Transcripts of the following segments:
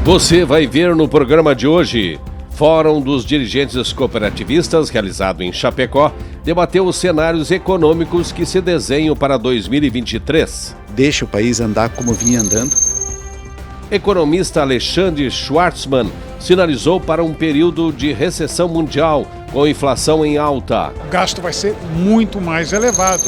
Você vai ver no programa de hoje. Fórum dos Dirigentes Cooperativistas, realizado em Chapecó, debateu os cenários econômicos que se desenham para 2023. Deixa o país andar como vinha andando. Economista Alexandre Schwartzman sinalizou para um período de recessão mundial, com inflação em alta. O gasto vai ser muito mais elevado.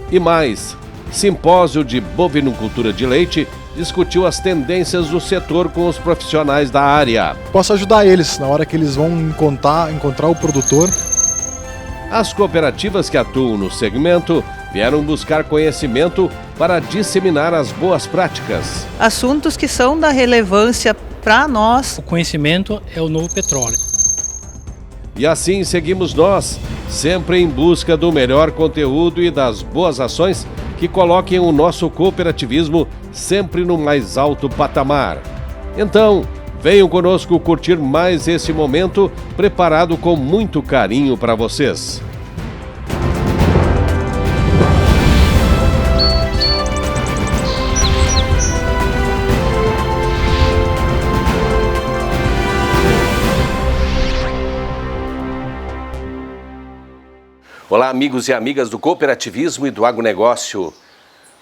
E mais, simpósio de bovinocultura de leite discutiu as tendências do setor com os profissionais da área. Posso ajudar eles na hora que eles vão encontrar o produtor. As cooperativas que atuam no segmento vieram buscar conhecimento para disseminar as boas práticas. Assuntos que são da relevância para nós. O conhecimento é o novo petróleo. E assim seguimos nós, sempre em busca do melhor conteúdo e das boas ações que coloquem o nosso cooperativismo sempre no mais alto patamar. Então, venham conosco curtir mais esse momento preparado com muito carinho para vocês. Olá, amigos e amigas do cooperativismo e do agronegócio.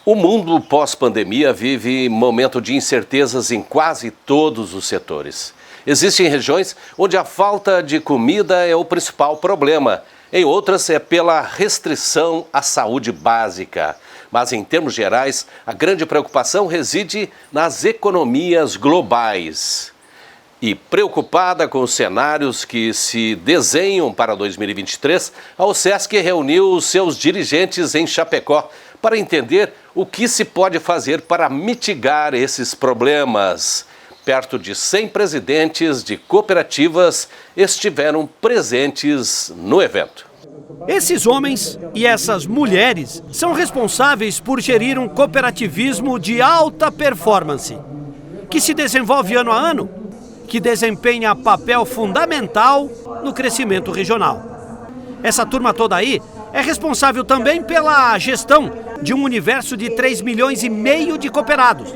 O mundo pós-pandemia vive momento de incertezas em quase todos os setores. Existem regiões onde a falta de comida é o principal problema. Em outras é pela restrição à saúde básica. Mas em termos gerais, a grande preocupação reside nas economias globais. E preocupada com os cenários que se desenham para 2023, a OSESC reuniu os seus dirigentes em Chapecó para entender o que se pode fazer para mitigar esses problemas. Perto de 100 presidentes de cooperativas estiveram presentes no evento. Esses homens e essas mulheres são responsáveis por gerir um cooperativismo de alta performance, que se desenvolve ano a ano, que desempenha papel fundamental no crescimento regional. Essa turma toda aí é responsável também pela gestão de um universo de 3,5 milhões de cooperados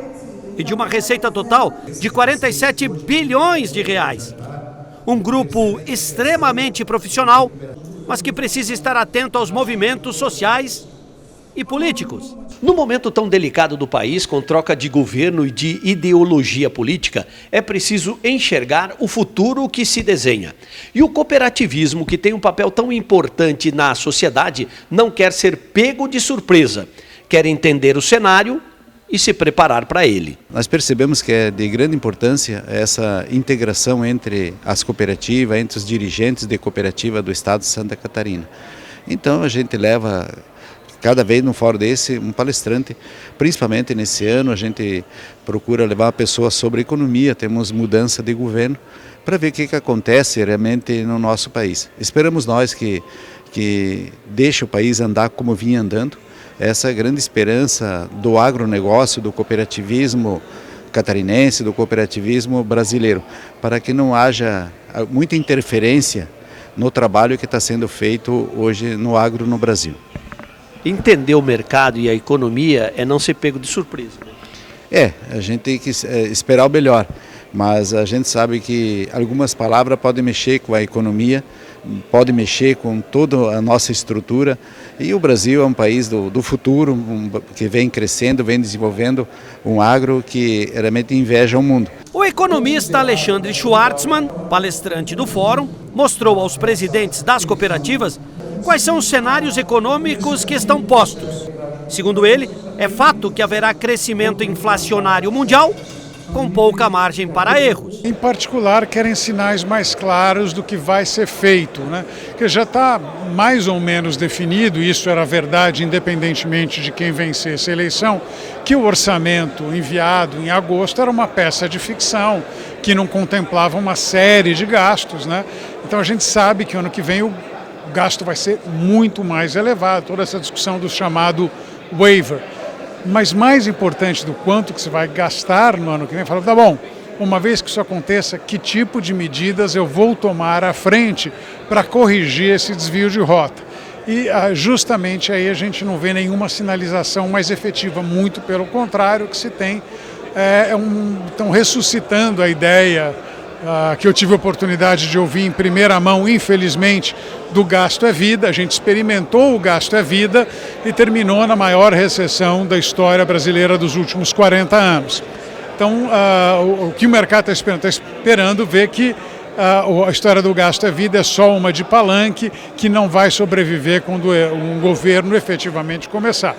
e de uma receita total de 47 bilhões de reais. Um grupo extremamente profissional, mas que precisa estar atento aos movimentos sociais e políticos. No momento tão delicado do país, com troca de governo e de ideologia política, é preciso enxergar o futuro que se desenha. E o cooperativismo, que tem um papel tão importante na sociedade, não quer ser pego de surpresa. Quer entender o cenário e se preparar para ele. Nós percebemos que é de grande importância essa integração entre as cooperativas, entre os dirigentes de cooperativa do estado de Santa Catarina. Então a gente leva cada vez num fórum desse um palestrante, principalmente nesse ano a gente procura levar uma pessoa sobre economia, temos mudança de governo, para ver o que acontece realmente no nosso país. Esperamos nós que deixe o país andar como vinha andando. Essa é a grande esperança do agronegócio, do cooperativismo catarinense, do cooperativismo brasileiro, para que não haja muita interferência no trabalho que está sendo feito hoje no agro no Brasil. Entender o mercado e a economia é não ser pego de surpresa, né? A gente tem que esperar o melhor, mas a gente sabe que algumas palavras podem mexer com a economia, podem mexer com toda a nossa estrutura, e o Brasil é um país do futuro, que vem crescendo, vem desenvolvendo um agro que realmente inveja o mundo. O economista Alexandre Schwartzman, palestrante do fórum, mostrou aos presidentes das cooperativas quais são os cenários econômicos que estão postos. Segundo ele, é fato que haverá crescimento inflacionário mundial com pouca margem para erros. Em particular, querem sinais mais claros do que vai ser feito, né? Que já está mais ou menos definido, isso era verdade independentemente de quem vencesse a eleição, que o orçamento enviado em agosto era uma peça de ficção, que não contemplava uma série de gastos, né? Então a gente sabe que ano que vem o gasto vai ser muito mais elevado, toda essa discussão do chamado waiver. Mas mais importante do quanto que se vai gastar no ano que vem, fala, tá bom, uma vez que isso aconteça, que tipo de medidas eu vou tomar à frente para corrigir esse desvio de rota? E justamente aí a gente não vê nenhuma sinalização mais efetiva, muito pelo contrário, que se tem estão ressuscitando a ideia que eu tive a oportunidade de ouvir em primeira mão, infelizmente, do gasto é vida. A gente experimentou o gasto é vida e terminou na maior recessão da história brasileira dos últimos 40 anos. Então, o que o mercado está esperando ver que a história do gasto é vida é só uma de palanque que não vai sobreviver quando um governo efetivamente começar.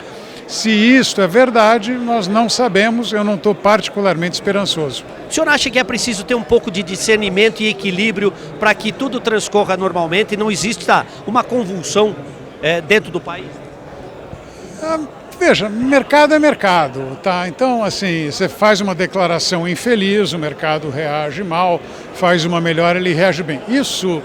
Se isto é verdade, nós não sabemos, eu não estou particularmente esperançoso. O senhor acha que é preciso ter um pouco de discernimento e equilíbrio para que tudo transcorra normalmente e não exista uma convulsão dentro do país? Veja, mercado é mercado, tá? Então, assim, você faz uma declaração infeliz, o mercado reage mal, faz uma melhora, ele reage bem. Isso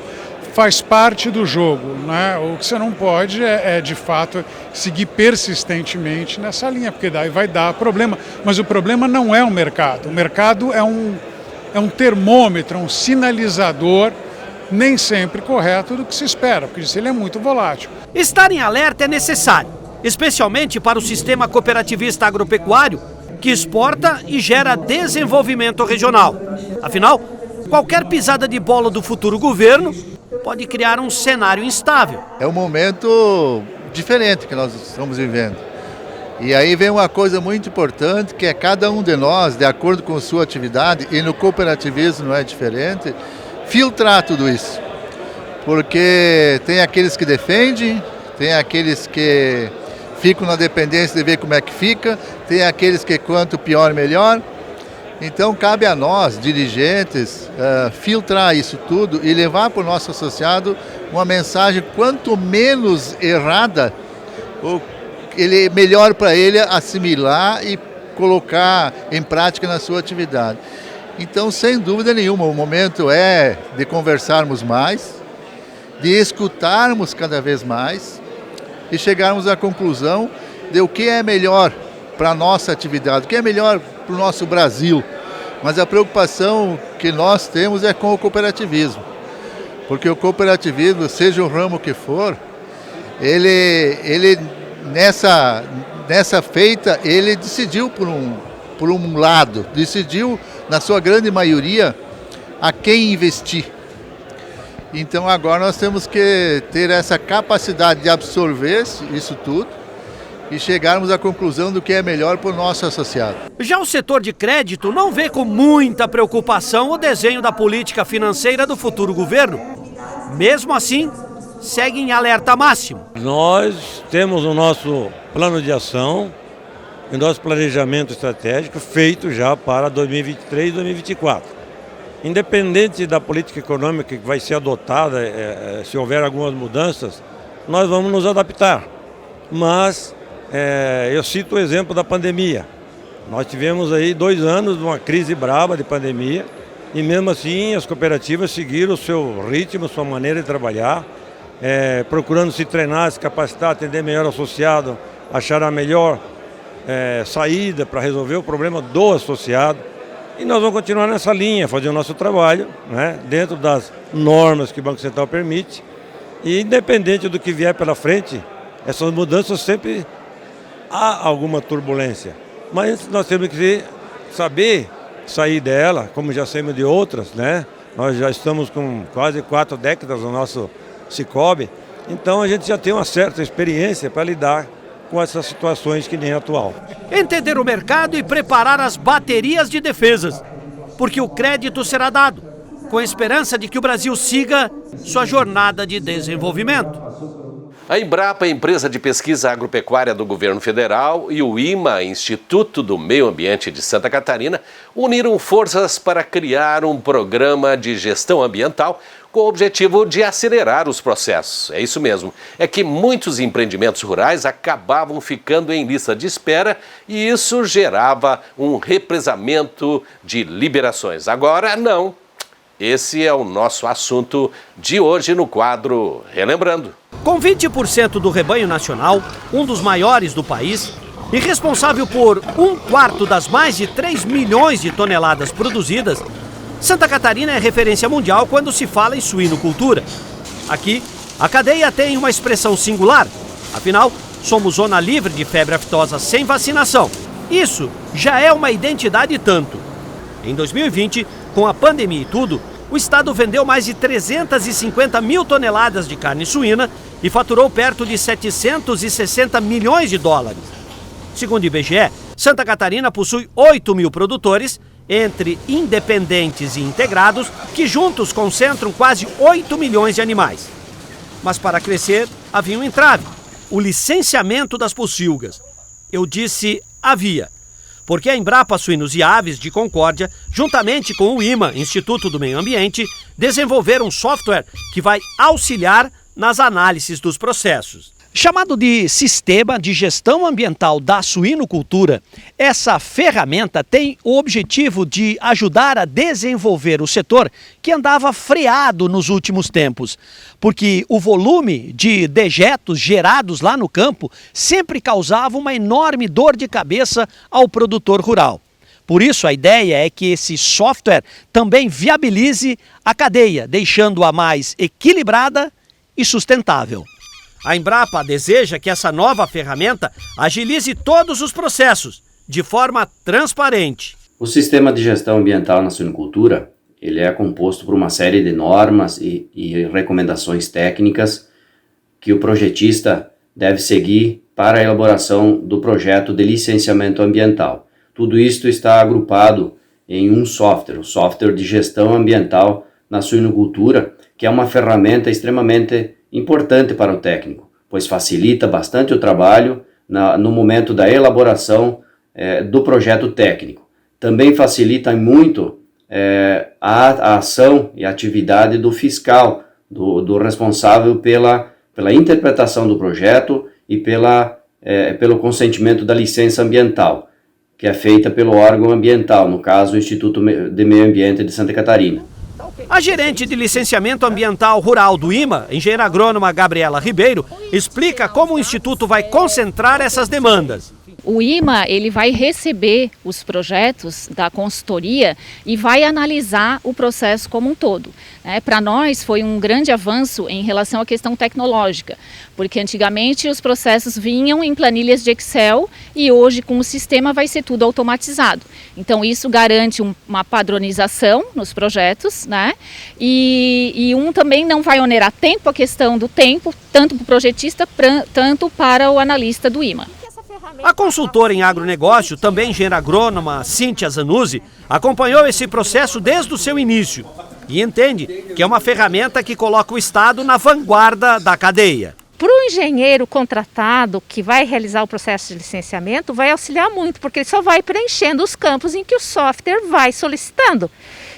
faz parte do jogo, né? O que você não pode de fato, seguir persistentemente nessa linha, porque daí vai dar problema. Mas o problema não é o mercado. O mercado é um termômetro, um sinalizador nem sempre correto do que se espera, porque ele é muito volátil. Estar em alerta é necessário, especialmente para o sistema cooperativista agropecuário, que exporta e gera desenvolvimento regional. Afinal, qualquer pisada de bola do futuro governo pode criar um cenário instável. É um momento diferente que nós estamos vivendo. E aí vem uma coisa muito importante, que é cada um de nós, de acordo com sua atividade, e no cooperativismo não é diferente, filtrar tudo isso. Porque tem aqueles que defendem, tem aqueles que ficam na dependência de ver como é que fica, tem aqueles que quanto pior, melhor. Então cabe a nós, dirigentes, filtrar isso tudo e levar para o nosso associado uma mensagem quanto menos errada, ele melhor para ele assimilar e colocar em prática na sua atividade. Então, sem dúvida nenhuma, o momento é de conversarmos mais, de escutarmos cada vez mais e chegarmos à conclusão de o que é melhor para a nossa atividade, o que é melhor para o nosso Brasil. Mas a preocupação que nós temos é com o cooperativismo. Porque o cooperativismo, seja o ramo que for, ele nessa feita, ele decidiu por um lado, decidiu, na sua grande maioria, a quem investir. Então agora nós temos que ter essa capacidade de absorver isso tudo e chegarmos à conclusão do que é melhor para o nosso associado. Já o setor de crédito não vê com muita preocupação o desenho da política financeira do futuro governo. Mesmo assim, segue em alerta máximo. Nós temos o nosso plano de ação e nosso planejamento estratégico feito já para 2023 e 2024. Independente da política econômica que vai ser adotada, se houver algumas mudanças, nós vamos nos adaptar. Mas eu cito o exemplo da pandemia. Nós tivemos aí 2 anos de uma crise braba de pandemia e mesmo assim as cooperativas seguiram o seu ritmo, sua maneira de trabalhar, procurando se treinar, se capacitar, atender melhor o associado, achar a melhor saída para resolver o problema do associado. E nós vamos continuar nessa linha, fazer o nosso trabalho, né, dentro das normas que o Banco Central permite. E independente do que vier pela frente, essas mudanças sempre há alguma turbulência. Mas nós temos que saber sair dela, como já saímos de outras, né? Nós já estamos com quase 4 décadas no nosso Cicobi, então a gente já tem uma certa experiência para lidar com essas situações que nem a atual. Entender o mercado e preparar as baterias de defesas, porque o crédito será dado, com a esperança de que o Brasil siga sua jornada de desenvolvimento. A Embrapa, empresa de pesquisa agropecuária do governo federal, e o IMA, Instituto do Meio Ambiente de Santa Catarina, uniram forças para criar um programa de gestão ambiental com o objetivo de acelerar os processos. É isso mesmo, é que muitos empreendimentos rurais acabavam ficando em lista de espera e isso gerava um represamento de liberações. Agora, não. Esse é o nosso assunto de hoje no quadro Relembrando. Com 20% do rebanho nacional, um dos maiores do país, e responsável por 1/4 das mais de 3 milhões de toneladas produzidas, Santa Catarina é referência mundial quando se fala em suinocultura. Aqui, a cadeia tem uma expressão singular. Afinal, somos zona livre de febre aftosa sem vacinação. Isso já é uma identidade e tanto. Em 2020, com a pandemia e tudo, o estado vendeu mais de 350 mil toneladas de carne suína e faturou perto de 760 milhões de dólares. Segundo o IBGE, Santa Catarina possui 8 mil produtores, entre independentes e integrados, que juntos concentram quase 8 milhões de animais. Mas para crescer, havia um entrave: o licenciamento das pocilgas. Eu disse havia, porque a Embrapa Suínos e Aves de Concórdia, juntamente com o IMA, Instituto do Meio Ambiente, desenvolveram um software que vai auxiliar nas análises dos processos. Chamado de Sistema de Gestão Ambiental da Suinocultura, essa ferramenta tem o objetivo de ajudar a desenvolver o setor que andava freado nos últimos tempos, porque o volume de dejetos gerados lá no campo sempre causava uma enorme dor de cabeça ao produtor rural. Por isso, a ideia é que esse software também viabilize a cadeia, deixando-a mais equilibrada e sustentável. A Embrapa deseja que essa nova ferramenta agilize todos os processos, de forma transparente. O sistema de gestão ambiental na suinocultura, ele é composto por uma série de normas e recomendações técnicas que o projetista deve seguir para a elaboração do projeto de licenciamento ambiental. Tudo isto está agrupado em um software, o software de gestão ambiental na suinocultura, que é uma ferramenta extremamente importante para o técnico, pois facilita bastante o trabalho no momento da elaboração do projeto técnico. Também facilita muito a ação e a atividade do fiscal, do responsável pela interpretação do projeto e pelo consentimento da licença ambiental, que é feita pelo órgão ambiental, no caso o Instituto de Meio Ambiente de Santa Catarina. A gerente de licenciamento ambiental rural do IMA, engenheira agrônoma Gabriela Ribeiro, explica como o Instituto vai concentrar essas demandas. O IMA ele vai receber os projetos da consultoria e vai analisar o processo como um todo. Para nós foi um grande avanço em relação à questão tecnológica, porque antigamente os processos vinham em planilhas de Excel e hoje com o sistema vai ser tudo automatizado. Então isso garante uma padronização nos projetos, né? E também não vai onerar tempo, a questão do tempo, tanto para o projetista, tanto para o analista do IMA. A consultora em agronegócio, também engenheira agrônoma Cíntia Zanuzzi, acompanhou esse processo desde o seu início e entende que é uma ferramenta que coloca o Estado na vanguarda da cadeia. Para o engenheiro contratado que vai realizar o processo de licenciamento, vai auxiliar muito, porque ele só vai preenchendo os campos em que o software vai solicitando.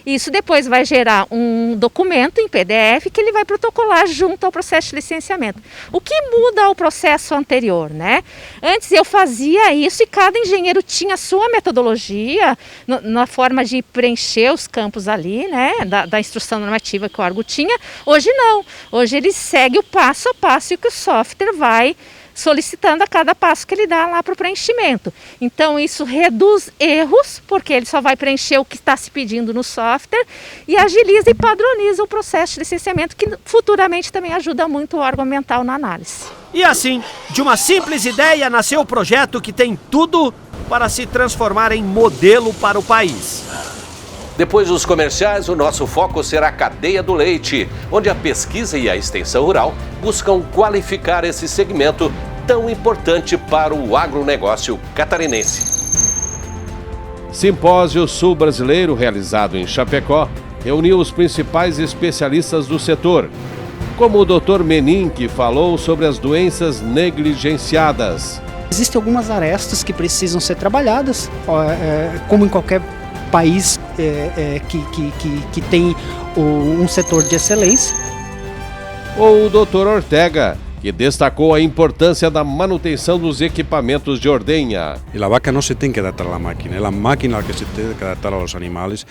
Isso depois vai gerar um documento em PDF que ele vai protocolar junto ao processo de licenciamento. O que muda ao processo anterior, né? Antes eu fazia isso e cada engenheiro tinha a sua metodologia na forma de preencher os campos ali, né? Da instrução normativa que o órgão tinha. Hoje não. Hoje ele segue o passo a passo e que o software vai solicitando a cada passo que ele dá lá para o preenchimento. Então isso reduz erros, porque ele só vai preencher o que está se pedindo no software e agiliza e padroniza o processo de licenciamento, que futuramente também ajuda muito o órgão ambiental na análise. E assim, de uma simples ideia nasceu o projeto que tem tudo para se transformar em modelo para o país. Depois dos comerciais, o nosso foco será a cadeia do leite, onde a pesquisa e a extensão rural buscam qualificar esse segmento tão importante para o agronegócio catarinense. Simpósio Sul Brasileiro, realizado em Chapecó, reuniu os principais especialistas do setor, como o Dr. Menin, que falou sobre as doenças negligenciadas. Existem algumas arestas que precisam ser trabalhadas, como em qualquer país que tem um setor de excelência. Ou o Dr. Ortega, que destacou a importância da manutenção dos equipamentos de ordenha. E a vaca não se tem que adaptar à máquina, é a máquina que se tem que adaptar aos animais.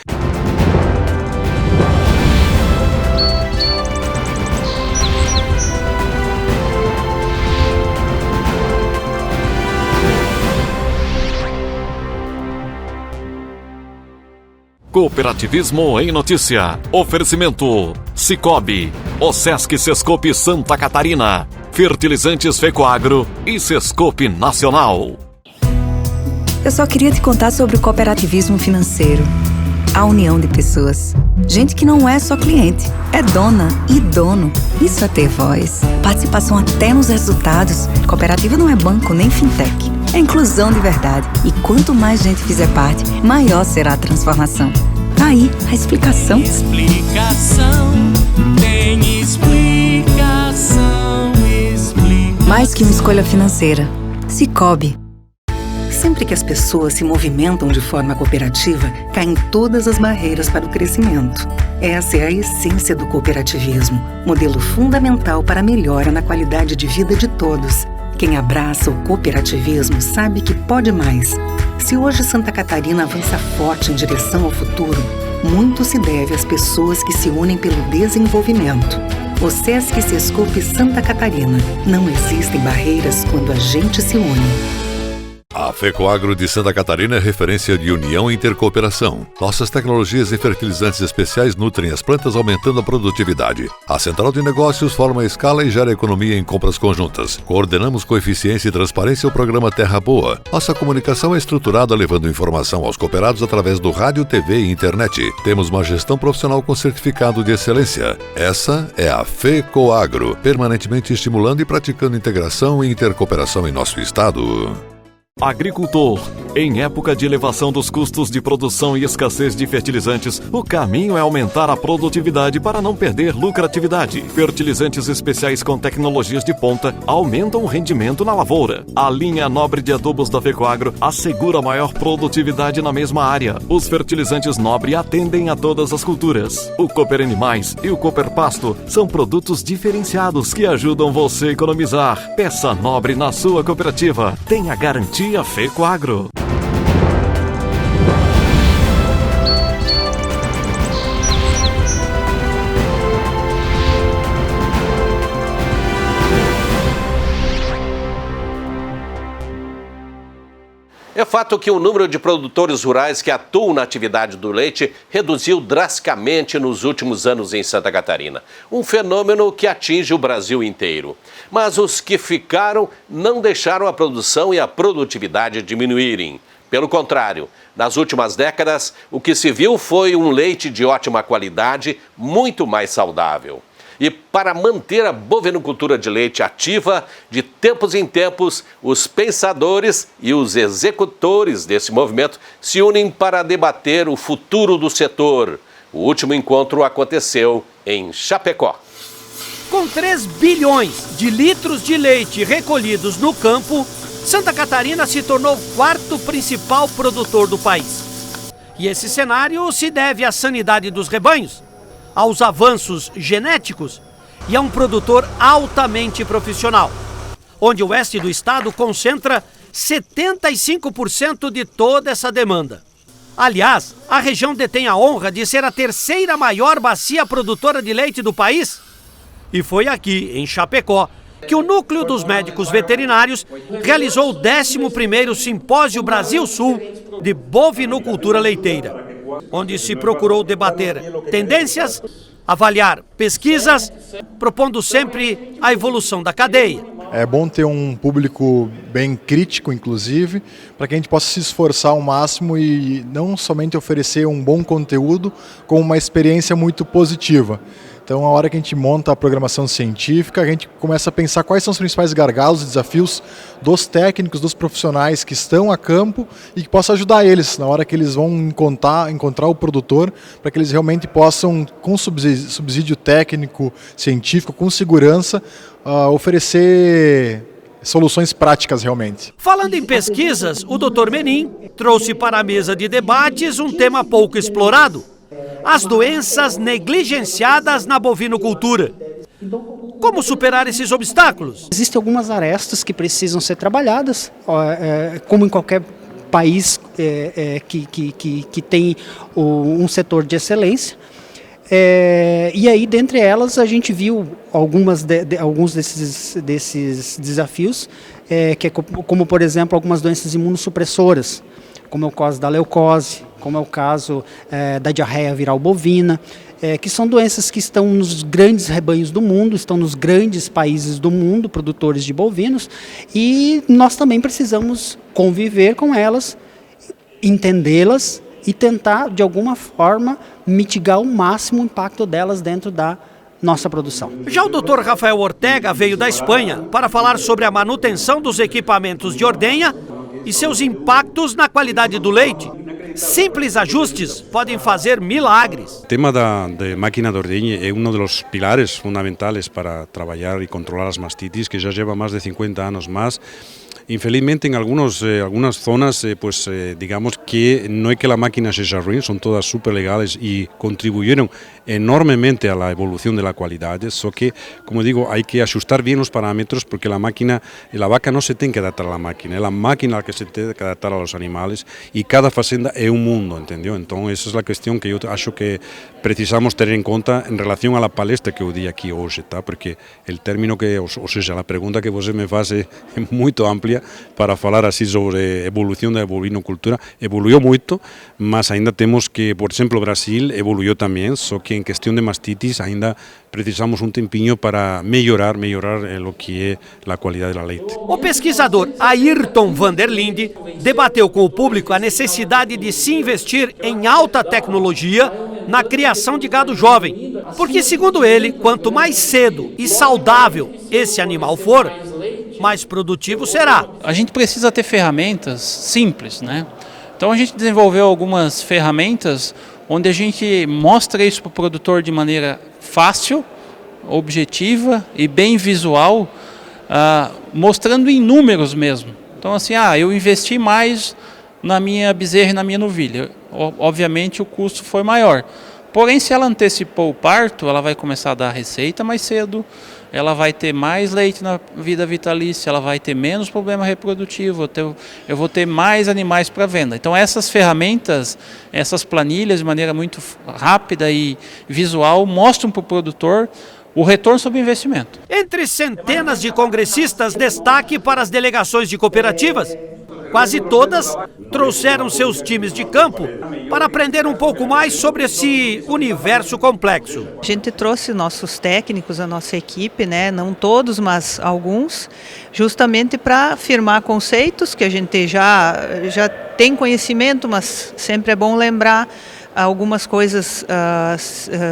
Cooperativismo em Notícia. Oferecimento Cicobi, Osesc Sescope Santa Catarina, Fertilizantes Fecoagro e Sescope Nacional. Eu só queria te contar sobre o cooperativismo financeiro. A união de pessoas. Gente que não é só cliente, é dona e dono. Isso é ter voz. Participação até nos resultados. Cooperativa não é banco nem fintech. É inclusão de verdade. E quanto mais gente fizer parte, maior será a transformação. Aí, a explicação. Tem explicação. Mais que uma escolha financeira. Sicoob. Sempre que as pessoas se movimentam de forma cooperativa, caem todas as barreiras para o crescimento. Essa é a essência do cooperativismo, modelo fundamental para a melhora na qualidade de vida de todos. Quem abraça o cooperativismo sabe que pode mais. Se hoje Santa Catarina avança forte em direção ao futuro, muito se deve às pessoas que se unem pelo desenvolvimento. O Sesc Sescope Santa Catarina. Não existem barreiras quando a gente se une. A FECOAGRO de Santa Catarina é referência de união e intercooperação. Nossas tecnologias e fertilizantes especiais nutrem as plantas, aumentando a produtividade. A Central de Negócios forma a escala e gera economia em compras conjuntas. Coordenamos com eficiência e transparência o programa Terra Boa. Nossa comunicação é estruturada levando informação aos cooperados através do rádio, TV e internet. Temos uma gestão profissional com certificado de excelência. Essa é a FECOAGRO, permanentemente estimulando e praticando integração e intercooperação em nosso estado. Agricultor, em época de elevação dos custos de produção e escassez de fertilizantes, o caminho é aumentar a produtividade para não perder lucratividade. Fertilizantes especiais com tecnologias de ponta aumentam o rendimento na lavoura. A linha nobre de adubos da FECOAGRO assegura maior produtividade na mesma área. Os fertilizantes nobre atendem a todas as culturas. O Cooper Animais e o Cooper Pasto são produtos diferenciados que ajudam você a economizar. Peça nobre na sua cooperativa. Tenha garantia FECOAGRO. É fato que o número de produtores rurais que atuam na atividade do leite reduziu drasticamente nos últimos anos em Santa Catarina. Um fenômeno que atinge o Brasil inteiro. Mas os que ficaram não deixaram a produção e a produtividade diminuírem. Pelo contrário, nas últimas décadas, o que se viu foi um leite de ótima qualidade, muito mais saudável. E para manter a bovinocultura de leite ativa, de tempos em tempos, os pensadores e os executores desse movimento se unem para debater o futuro do setor. O último encontro aconteceu em Chapecó. Com 3 bilhões de litros de leite recolhidos no campo, Santa Catarina se tornou o 4º principal produtor do país. E esse cenário se deve à sanidade dos rebanhos, aos avanços genéticos e a um produtor altamente profissional, onde o oeste do estado concentra 75% de toda essa demanda. Aliás, a região detém a honra de ser a 3ª maior bacia produtora de leite do país. E foi aqui, em Chapecó, que o Núcleo dos Médicos Veterinários realizou o 11º Simpósio Brasil-Sul de Bovinocultura Leiteira, onde se procurou debater tendências, avaliar pesquisas, propondo sempre a evolução da cadeia. É bom ter um público bem crítico, inclusive, para que a gente possa se esforçar ao máximo e não somente oferecer um bom conteúdo, como uma experiência muito positiva. Então, a hora que a gente monta a programação científica, a gente começa a pensar quais são os principais gargalos e desafios dos técnicos, dos profissionais que estão a campo e que possa ajudar eles na hora que eles vão encontrar o produtor, para que eles realmente possam, com subsídio técnico, científico, com segurança, oferecer soluções práticas realmente. Falando em pesquisas, o Dr. Menin trouxe para a mesa de debates um tema pouco explorado: as doenças negligenciadas na bovinocultura. Como superar esses obstáculos? Existem algumas arestas que precisam ser trabalhadas, como em qualquer país que tem um setor de excelência. E aí, dentre elas, a gente viu alguns desses desafios, como, por exemplo, algumas doenças imunossupressoras, como é o caso da leucose, como é o caso da diarreia viral bovina, que são doenças que estão nos grandes rebanhos do mundo, estão nos grandes países do mundo, produtores de bovinos, e nós também precisamos conviver com elas entendê-las e tentar, de alguma forma, mitigar ao máximo o impacto delas dentro da nossa produção. Já o Dr. Rafael Ortega veio da Espanha para falar sobre a manutenção dos equipamentos de ordenha e seus impactos na qualidade do leite. Simples ajustes podem fazer milagres. O tema da máquina de ordeña é um dos pilares fundamentais para trabalhar e controlar as mastitis, que já leva mais de 50 anos mais. Infelizmente, en algunas zonas, digamos que no es que la máquina sea ruin, son todas súper legales y contribuyeron enormemente a la evolución de la calidad, solo que, como digo, hay que ajustar bien los parámetros porque la vaca no se tiene que adaptar a la máquina que se tiene que adaptar a los animales y cada fazenda es un mundo, ¿entendió? Entonces, esa es la cuestión que yo acho que precisamos tener en cuenta en relación a la palestra que yo di aquí hoy, ¿tá? Porque el término que, o sea, la pregunta que você me faz es muy amplia para falar assim sobre a evolução da bovinocultura. Evoluiu muito, mas ainda temos que, por exemplo, o Brasil evoluiu também, só que em questão de mastitis ainda precisamos um tempinho para melhorar o que é a qualidade do leite. O pesquisador Ayrton Vanderlinde debateu com o público a necessidade de se investir em alta tecnologia na criação de gado jovem, porque, segundo ele, quanto mais cedo e saudável esse animal for, mais produtivo será. A gente precisa ter ferramentas simples, né? Então a gente desenvolveu algumas ferramentas onde a gente mostra isso para o produtor de maneira fácil, objetiva e bem visual, mostrando em números mesmo. Então assim, eu investi mais na minha bezerra e na minha novilha. Obviamente o custo foi maior. Porém, se ela antecipou o parto, ela vai começar a dar receita mais cedo, ela vai ter mais leite na vida vitalícia, ela vai ter menos problema reprodutivo, eu vou ter mais animais para venda. Então essas ferramentas, essas planilhas de maneira muito rápida e visual mostram para o produtor o retorno sobre o investimento. Entre centenas de congressistas, destaque para as delegações de cooperativas. Quase todas trouxeram seus times de campo para aprender um pouco mais sobre esse universo complexo. A gente trouxe nossos técnicos, a nossa equipe, né? Não todos, mas alguns, justamente para firmar conceitos que a gente já tem conhecimento, mas sempre é bom lembrar. Algumas coisas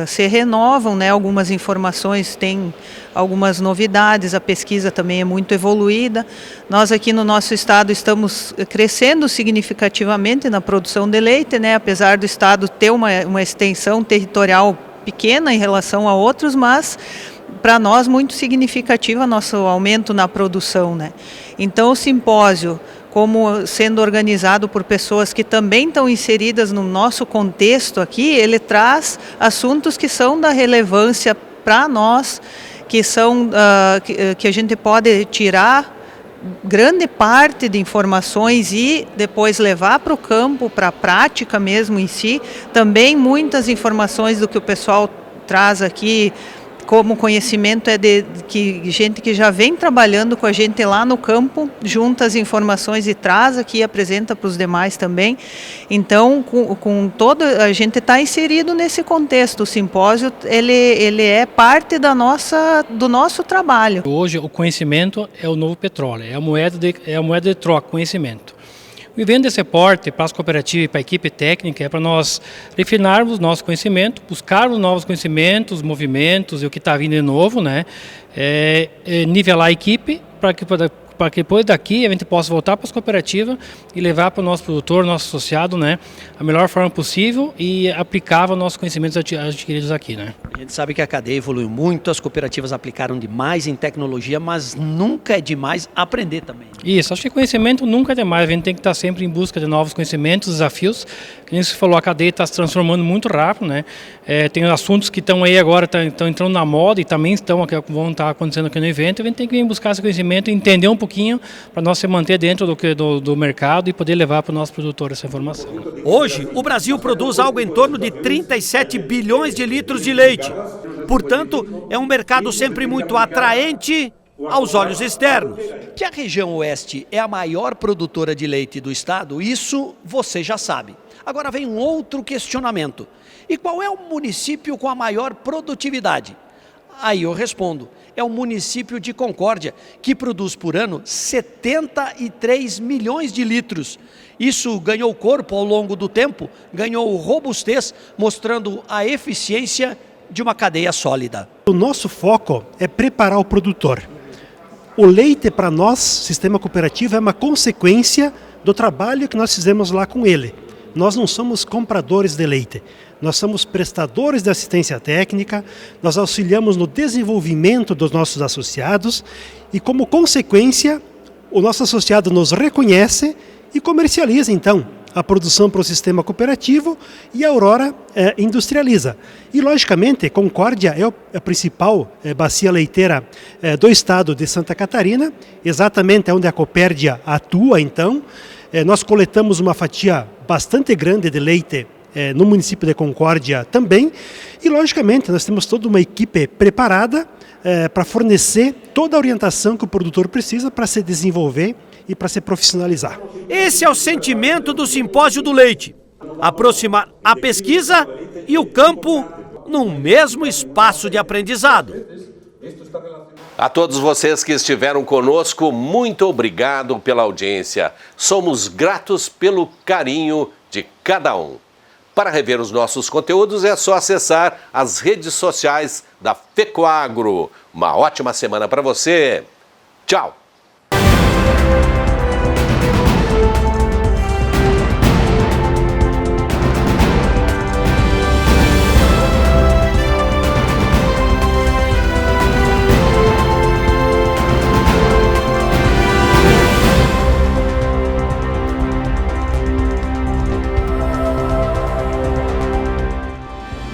se renovam, né? Algumas informações têm algumas novidades, a pesquisa também é muito evoluída. Nós aqui no nosso estado estamos crescendo significativamente na produção de leite, né? Apesar do estado ter uma extensão territorial pequena em relação a outros, mas para nós muito significativa nosso aumento na produção, né? Então o simpósio, como sendo organizado por pessoas que também estão inseridas no nosso contexto aqui, ele traz assuntos que são da relevância para nós, que são que a gente pode tirar grande parte de informações e depois levar para o campo, para a prática mesmo em si. Também muitas informações do que o pessoal traz aqui, como conhecimento é de gente que já vem trabalhando com a gente lá no campo, junta as informações e traz aqui e apresenta para os demais também. Então, a gente está inserido nesse contexto. O simpósio ele é parte do nosso trabalho. Hoje o conhecimento é o novo petróleo, é a moeda de troca, conhecimento. O evento desse porte para as cooperativas e para a equipe técnica é para nós refinarmos nosso conhecimento, buscarmos novos conhecimentos, movimentos e o que está vindo de novo, né? Nivelar a equipe para que depois daqui a gente possa voltar para as cooperativas e levar para o nosso produtor, nosso associado, né, a melhor forma possível e aplicar os nossos conhecimentos adquiridos aqui, né? A gente sabe que a cadeia evoluiu muito, as cooperativas aplicaram demais em tecnologia, mas nunca é demais aprender também. Isso, acho que conhecimento nunca é demais, a gente tem que estar sempre em busca de novos conhecimentos, desafios. Como você falou, a cadeia está se transformando muito rápido, né? Tem assuntos que estão aí agora, estão entrando na moda e também vão estar acontecendo aqui no evento. A gente tem que vir buscar esse conhecimento e entender um pouquinho para nós se manter dentro do mercado e poder levar para o nosso produtor essa informação. Hoje, o Brasil produz algo em torno de 37 bilhões de litros de leite. Portanto, é um mercado sempre muito atraente aos olhos externos. Que a região oeste é a maior produtora de leite do estado, isso você já sabe. Agora vem um outro questionamento. E qual é o município com a maior produtividade? Aí eu respondo, é o município de Concórdia, que produz por ano 73 milhões de litros. Isso ganhou corpo ao longo do tempo, ganhou robustez, mostrando a eficiência de uma cadeia sólida. O nosso foco é preparar o produtor. O leite, para nós, sistema cooperativo, é uma consequência do trabalho que nós fizemos lá com ele. Nós não somos compradores de leite, nós somos prestadores de assistência técnica, nós auxiliamos no desenvolvimento dos nossos associados e, como consequência, o nosso associado nos reconhece e comercializa, então, a produção para o sistema cooperativo e a Aurora industrializa. E, logicamente, Concórdia é a principal bacia leiteira do estado de Santa Catarina, exatamente onde a Copérdia atua, então. Nós coletamos uma fatia bastante grande de leite no município de Concórdia também. E, logicamente, nós temos toda uma equipe preparada para fornecer toda a orientação que o produtor precisa para se desenvolver e para se profissionalizar. Esse é o sentimento do Simpósio do Leite. Aproximar a pesquisa e o campo num mesmo espaço de aprendizado. A todos vocês que estiveram conosco, muito obrigado pela audiência. Somos gratos pelo carinho de cada um. Para rever os nossos conteúdos é só acessar as redes sociais da FECOAGRO. Uma ótima semana para você. Tchau!